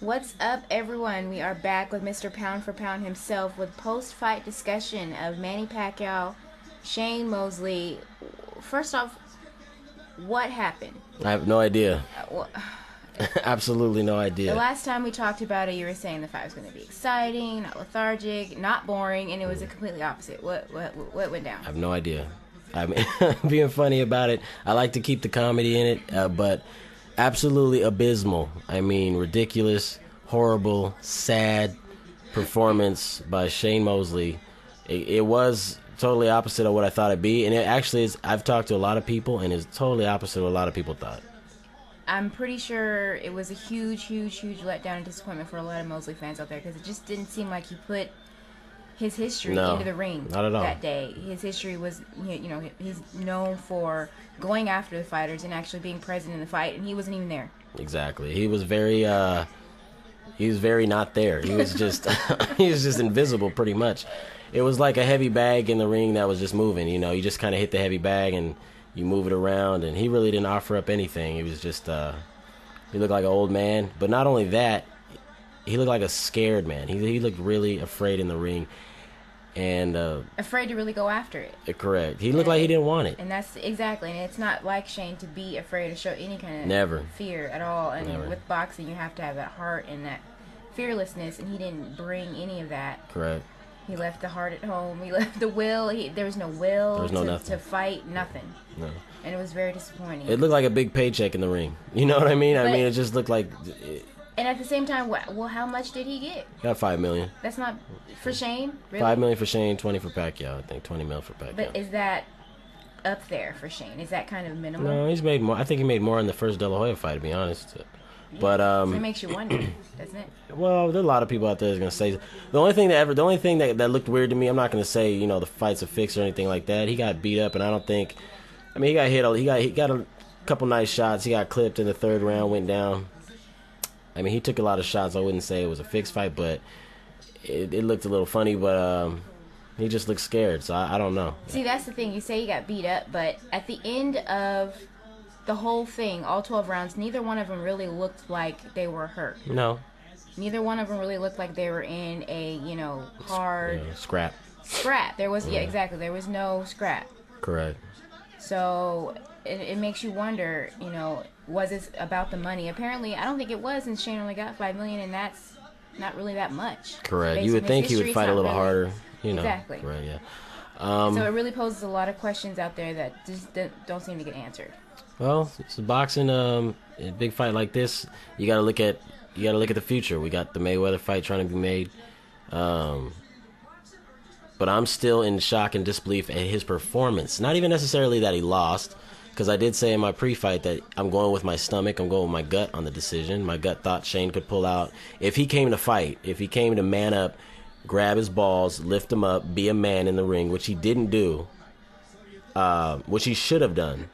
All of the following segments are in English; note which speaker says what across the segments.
Speaker 1: What's up, everyone? We are back with Mr. Pound for Pound himself with post-fight discussion of Manny Pacquiao, Shane Mosley. First off, what happened?
Speaker 2: I have no idea. Absolutely no idea.
Speaker 1: The last time we talked about it, you were saying the fight was going to be exciting, not lethargic, not boring, and it was a completely opposite. What went down?
Speaker 2: I have no idea. I mean, being funny about it, I like to keep the comedy in it, but absolutely abysmal. I mean, ridiculous, horrible, sad performance by Shane Mosley. It was totally opposite of what I thought it'd be, and it actually is. I've talked to a lot of people, and it's totally opposite of what a lot of people thought.
Speaker 1: I'm pretty sure it was a huge letdown and disappointment for a lot of Mosley fans out there because it just didn't seem like he put his history into the ring
Speaker 2: not at all.
Speaker 1: That day. His history was, he's known for going after the fighters and actually being present in the fight, and he wasn't even there.
Speaker 2: Exactly. He was very not there. He was just he was just invisible pretty much. It was like a heavy bag in the ring that was just moving. You just kind of hit the heavy bag and you move it around, and he really didn't offer up anything. He was just he looked like an old man. But not only that, he looked like a scared man. He looked really afraid in the ring, and
Speaker 1: afraid to really go after it.
Speaker 2: Correct. He looked like he didn't want it.
Speaker 1: And that's exactly. And it's not like Shane to be afraid to show any kind of fear at all. And with boxing, you have to have that heart and that fearlessness, and he didn't bring any of that.
Speaker 2: Correct.
Speaker 1: He left the heart at home. He left the will. There was no will to fight. Nothing. No. And it was very disappointing.
Speaker 2: It looked like a big paycheck in the ring. You know what I mean? It just looked like...
Speaker 1: And at the same time, well, how much did he get?
Speaker 2: Got $5 million.
Speaker 1: That's not... For Shane? Really?
Speaker 2: $5 million for Shane, 20 for Pacquiao. I think 20 million for Pacquiao.
Speaker 1: But is that up there for Shane? Is that kind of minimal?
Speaker 2: No, he's made more. I think he made more in the first De La Hoya fight, to be honest. But
Speaker 1: so it makes you wonder, doesn't it?
Speaker 2: Well, there are a lot of people out there that's gonna say the only thing that looked weird to me. I'm not gonna say the fight's a fix or anything like that. He got beat up, and I don't think. I mean, he got hit. He got a couple nice shots. He got clipped in the third round, went down. I mean, he took a lot of shots. I wouldn't say it was a fixed fight, but it looked a little funny. But he just looked scared, so I don't know.
Speaker 1: See, that's the thing. You say he got beat up, but at the end of the whole thing, all 12 rounds, neither one of them really looked like they were hurt.
Speaker 2: No.
Speaker 1: Neither one of them really looked like they were in a, hard...
Speaker 2: scrap.
Speaker 1: Scrap. There was, exactly. There was no scrap.
Speaker 2: Correct.
Speaker 1: So, it makes you wonder, was this about the money? Apparently, I don't think it was, and Shane only got $5 million, and that's not really that much.
Speaker 2: Correct. You would think he would fight a little harder,
Speaker 1: Exactly.
Speaker 2: Right, yeah.
Speaker 1: So it really poses a lot of questions out there that just don't seem to get answered.
Speaker 2: Well, it's boxing. A big fight like this, you got to look at the future. We got the Mayweather fight trying to be made, but I'm still in shock and disbelief at his performance. Not even necessarily that he lost, because I did say in my pre-fight that I'm going with my stomach. I'm going with my gut on the decision. My gut thought Shane could pull out if he came to fight. If he came to man up, grab his balls, lift him up, be a man in the ring, which he didn't do, which he should have done.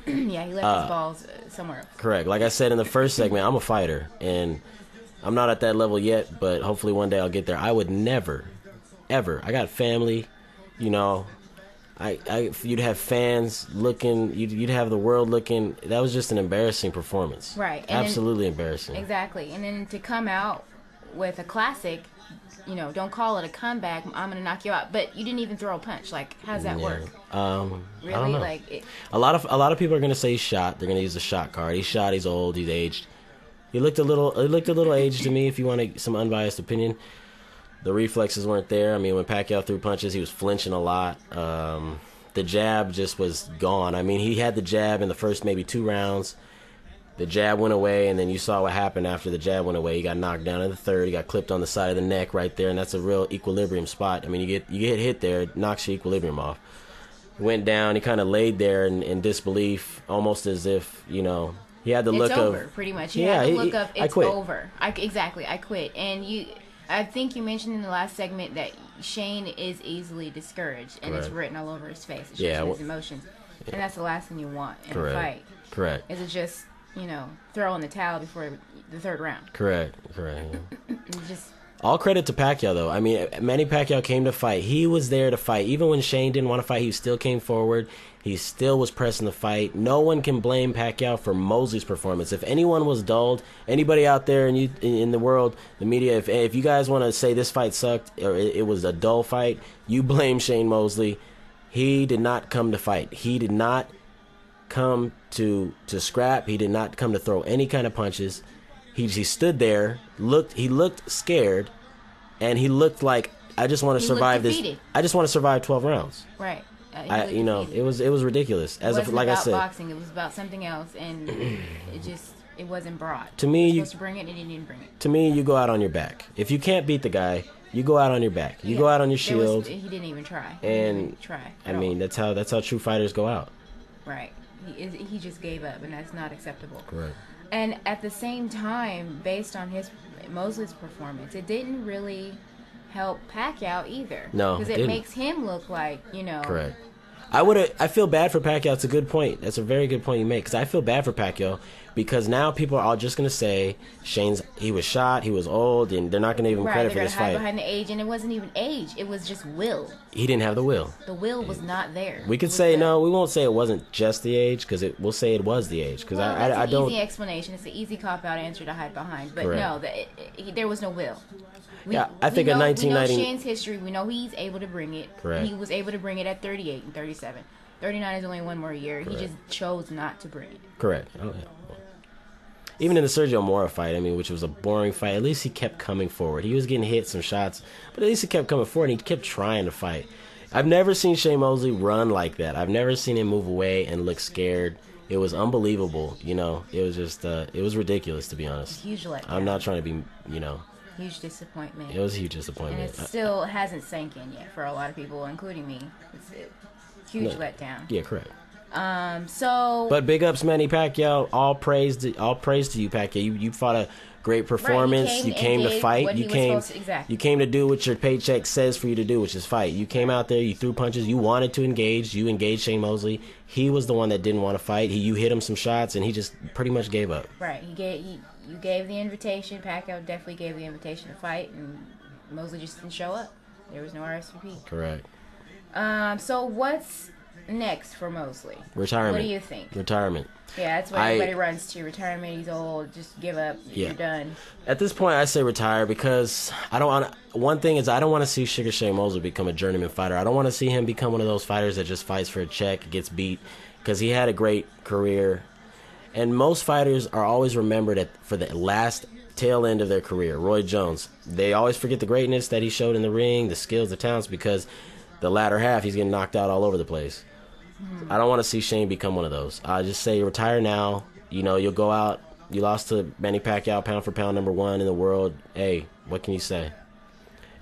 Speaker 1: Yeah, he left his balls somewhere else.
Speaker 2: Correct. Like I said in the first segment, I'm a fighter, and I'm not at that level yet, but hopefully one day I'll get there. I would never, ever. I got family, you'd have fans looking, you'd have the world looking. That was just an embarrassing performance.
Speaker 1: Right. And
Speaker 2: absolutely embarrassing.
Speaker 1: Exactly. And then to come out with a classic, don't call it a comeback, I'm gonna knock you out, but you didn't even throw a punch. Like, how does that work?
Speaker 2: Really? I don't know. A lot of people are gonna say he's shot. They're gonna use the shot card. He's shot. He's old. He's aged. He looked a little aged to me. If you want some unbiased opinion, the reflexes weren't there. I mean, when Pacquiao threw punches, he was flinching a lot. The jab just was gone. I mean, he had the jab in the first maybe 2 rounds. The jab went away, and then you saw what happened after the jab went away. He got knocked down in the third. He got clipped on the side of the neck right there, and that's a real equilibrium spot. I mean, you get hit there, it knocks your equilibrium off. He went down. He kind of laid there in disbelief, almost as if, he had the look of... It's
Speaker 1: over, pretty much. He had the look of, it's over. Exactly, I quit. And I think you mentioned in the last segment that Shane is easily discouraged, and it's written all over his face. It's just his emotions. Yeah. And that's the last thing you want in a fight.
Speaker 2: Correct.
Speaker 1: Is it just... throw in the towel before the third round.
Speaker 2: Correct. Yeah. All credit to Pacquiao, though. I mean, Manny Pacquiao came to fight. He was there to fight. Even when Shane didn't want to fight, he still came forward. He still was pressing the fight. No one can blame Pacquiao for Mosley's performance. If anyone was dulled, anybody out there in the world, the media, if you guys want to say this fight sucked or it was a dull fight, you blame Shane Mosley. He did not come to fight. He did not come to scrap. He did not come to throw any kind of punches. He stood there, he looked scared, and he looked like, I just want to survive this. I just want to survive 12 rounds.
Speaker 1: Right.
Speaker 2: It was ridiculous.
Speaker 1: It wasn't like about boxing. It was about something else, and it wasn't brought.
Speaker 2: To me,
Speaker 1: you supposed to bring it, and he didn't bring it.
Speaker 2: To me, you go out on your back. If you can't beat the guy, you go out on your back. You go out on your shield.
Speaker 1: He didn't even try.
Speaker 2: I mean, that's how true fighters go out.
Speaker 1: Right. He just gave up, and that's not acceptable.
Speaker 2: Correct.
Speaker 1: And at the same time, based on Mosley's performance, it didn't really help Pacquiao either.
Speaker 2: No,
Speaker 1: because it makes him look like,
Speaker 2: Correct. I feel bad for Pacquiao. It's a good point. That's a very good point you make. Because I feel bad for Pacquiao because now people are all just going to say he was shot, he was old, and they're not going to give him credit for this fight.
Speaker 1: They're going to hide behind the age, and it wasn't even age. It was just will.
Speaker 2: He didn't have the will.
Speaker 1: The will was not there.
Speaker 2: We could say no. We won't say it wasn't just the age because we'll say it was the age. Because I don't.
Speaker 1: It's an easy explanation. It's an easy cop out answer to hide behind. But no, there was no will.
Speaker 2: I think in 1990.
Speaker 1: We know Shane's history. We know he's able to bring it.
Speaker 2: Correct.
Speaker 1: He was able to bring it at 38 and 37. 39 is only one more year. Correct. He just chose not to bring it.
Speaker 2: Correct. Oh, yeah. Even in the Sergio Mora fight, I mean, which was a boring fight, at least he kept coming forward. He was getting hit some shots, but at least he kept coming forward and he kept trying to fight. I've never seen Shane Mosley run like that. I've never seen him move away and look scared. It was unbelievable, It was just, it was ridiculous, to be honest.
Speaker 1: Huge letdown.
Speaker 2: I'm not trying to be,
Speaker 1: Huge disappointment.
Speaker 2: It was a huge disappointment.
Speaker 1: And it still hasn't sank in yet for a lot of people, including me. It's a huge letdown.
Speaker 2: Yeah, correct.
Speaker 1: But
Speaker 2: big ups, Manny Pacquiao. All praise to you, Pacquiao. You fought a great performance.
Speaker 1: Right,
Speaker 2: you came to fight. You came to do what your paycheck says for you to do, which is fight. You came out there. You threw punches. You wanted to engage. You engaged Shane Mosley. He was the one that didn't want to fight. You hit him some shots, and he just pretty much gave up.
Speaker 1: Right. You gave the invitation. Pacquiao definitely gave the invitation to fight, and Mosley just didn't show up. There was no RSVP.
Speaker 2: Correct.
Speaker 1: So what's next for Mosley?
Speaker 2: Retirement.
Speaker 1: What do you think?
Speaker 2: Retirement.
Speaker 1: Yeah, that's what everybody runs to. Retirement. He's old. Just give up. You're done.
Speaker 2: At this point, I say retire because I don't want. One thing is I don't want to see Sugar Shane Mosley become a journeyman fighter. I don't want to see him become one of those fighters that just fights for a check, gets beat, because he had a great career. And most fighters are always remembered for the last tail end of their career. Roy Jones. They always forget the greatness that he showed in the ring, the skills, the talents, because the latter half he's getting knocked out all over the place. I don't want to see Shane become one of those. I just say retire now. You'll go out. You lost to Manny Pacquiao, pound for pound #1 in the world. Hey, what can you say?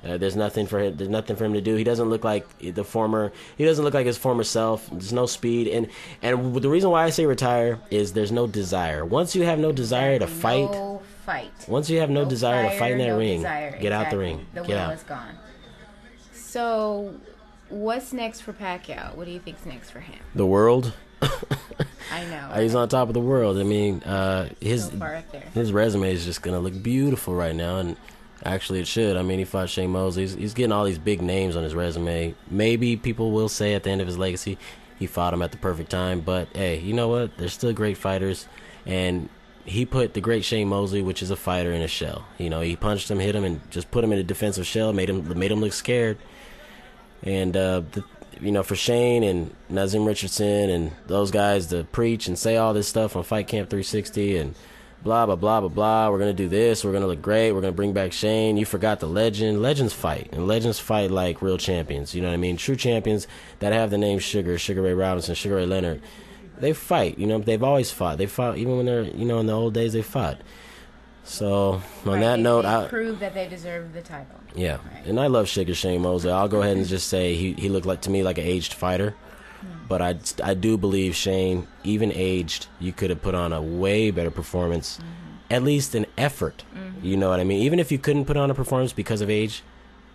Speaker 2: There's nothing for him. There's nothing for him to do. He doesn't look like He doesn't look like his former self. There's no speed, and the reason why I say retire is there's no desire. Once you have no desire to fight. Once you have no desire to fight in that ring, get out the ring.
Speaker 1: The will is gone. So, what's next for Pacquiao? What do you think's next for him?
Speaker 2: The world.
Speaker 1: I know.
Speaker 2: Right? He's on top of the world. I mean, his
Speaker 1: so far up there.
Speaker 2: His resume is just gonna look beautiful right now, and actually it should. I mean, he fought Shane Mosley. He's getting all these big names on his resume. Maybe people will say at the end of his legacy, he fought him at the perfect time. But hey, you know what? They're still great fighters, and he put the great Shane Mosley, which is a fighter, in a shell. He punched him, hit him, and just put him in a defensive shell. Made him look scared. And for Shane and Nazim Richardson and those guys to preach and say all this stuff on Fight Camp 360 and blah, blah, blah, blah, blah. We're going to do this. We're going to look great. We're going to bring back Shane. You forgot the legend. Legends fight. And legends fight like real champions. You know what I mean? True champions that have the name Sugar Ray Robinson, Sugar Ray Leonard. They fight. They've always fought. They fought even when they're, in the old days they fought. So, on that note,
Speaker 1: they proved that they deserve the title.
Speaker 2: Yeah, right. And I love Sugar Shane Mosley. I'll go ahead and just say he looked to me like an aged fighter. But I do believe Shane, even aged, you could have put on a way better performance, at least an effort. You know what I mean? Even if you couldn't put on a performance because of age,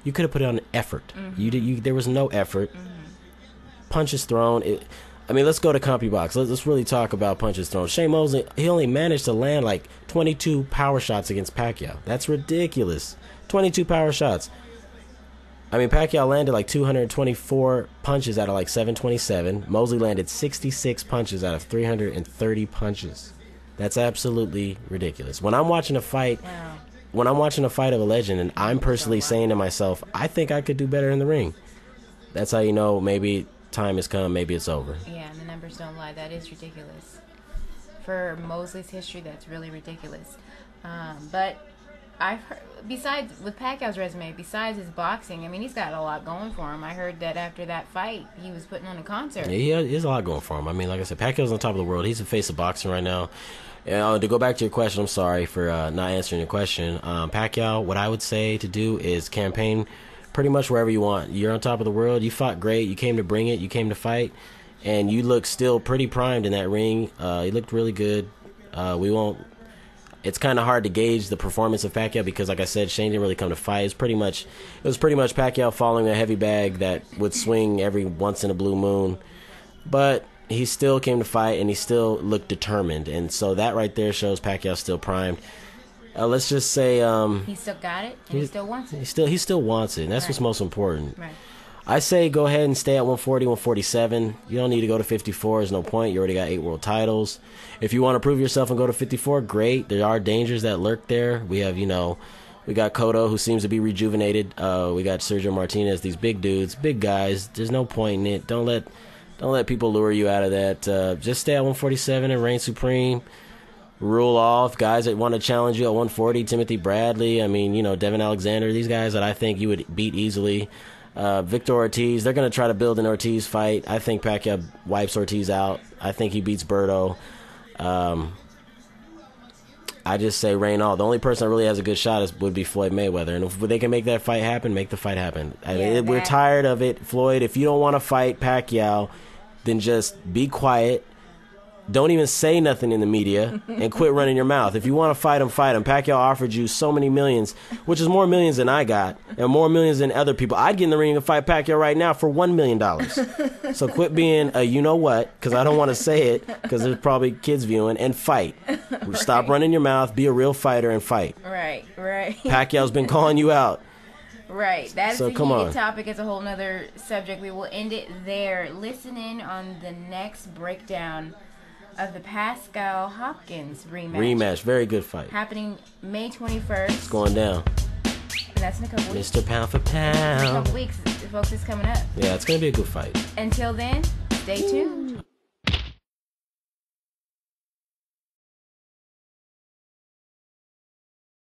Speaker 2: you could have put on an effort. There was no effort. Punches thrown. I mean, let's go to CompuBox. Let's really talk about punches thrown. Shane Mosley, he only managed to land like 22 power shots against Pacquiao. That's ridiculous. 22 power shots. I mean, Pacquiao landed like 224 punches out of like 727. Mosley landed 66 punches out of 330 punches. That's absolutely ridiculous. When I'm watching a fight, of a legend, and I'm personally saying to myself, I think I could do better in the ring. That's how you know maybe time has come, maybe it's over.
Speaker 1: Yeah, and the numbers don't lie. That is ridiculous. For Mosley's history, that's really ridiculous. But I've heard, besides with Pacquiao's resume, besides his boxing, I mean, he's got a lot going for him. I heard that after that fight, he was putting on a concert.
Speaker 2: Yeah, he has a lot going for him. I mean, like I said, Pacquiao's on top of the world. He's the face of boxing right now. And to go back to your question, I'm sorry for not answering your question. Pacquiao, what I would say to do is campaign pretty much wherever you want. You're on top of the world. You fought great. You came to bring it. You came to fight. And you look still pretty primed in that ring. You looked really good. It's kind of hard to gauge the performance of Pacquiao because, like I said, Shane didn't really come to fight. It was pretty much Pacquiao following a heavy bag that would swing every once in a blue moon. But he still came to fight, and he still looked determined. And so that right there shows Pacquiao's still primed. Let's just say
Speaker 1: he still got it, and he still wants it.
Speaker 2: He still wants it, and that's what's most important.
Speaker 1: Right.
Speaker 2: I say go ahead and stay at 140, 147. You don't need to go to 54. There's no point. You already got 8 world titles. If you want to prove yourself and go to 54, great. There are dangers that lurk there. We have, we got Cotto, who seems to be rejuvenated. We got Sergio Martinez, these big dudes, big guys. There's no point in it. Don't let people lure you out of that. Just stay at 147 and reign supreme. Rule off guys that want to challenge you at 140. Timothy Bradley, Devin Alexander, these guys that I think you would beat easily. Victor Ortiz, they're going to try to build an Ortiz fight. I think Pacquiao wipes Ortiz out. I think he beats Berto. I just say reign all. The only person that really has a good shot would be Floyd Mayweather. And if they can make that fight happen, make the fight happen. We're tired of it. Floyd, if you don't want to fight Pacquiao, then just be quiet. Don't even say nothing in the media and quit running your mouth. If you want to fight him, fight him. Pacquiao offered you so many millions, which is more millions than I got and more millions than other people. I'd get in the ring and fight Pacquiao right now for $1 million. So quit being a you-know-what, because I don't want to say it, because there's probably kids viewing, and fight. Stop running your mouth, be a real fighter, and fight.
Speaker 1: Right.
Speaker 2: Pacquiao's been calling you out.
Speaker 1: Right. That's a heated topic. It's a whole nother subject. We will end it there. Listen in on the next breakdown of the Pascal Hopkins rematch.
Speaker 2: Very good fight.
Speaker 1: Happening May 21st.
Speaker 2: It's going down.
Speaker 1: And that's in a couple weeks.
Speaker 2: Mr. Pound for Pound.
Speaker 1: In a couple weeks, folks, it's coming up.
Speaker 2: Yeah, it's going to be a good fight.
Speaker 1: Until then, stay tuned.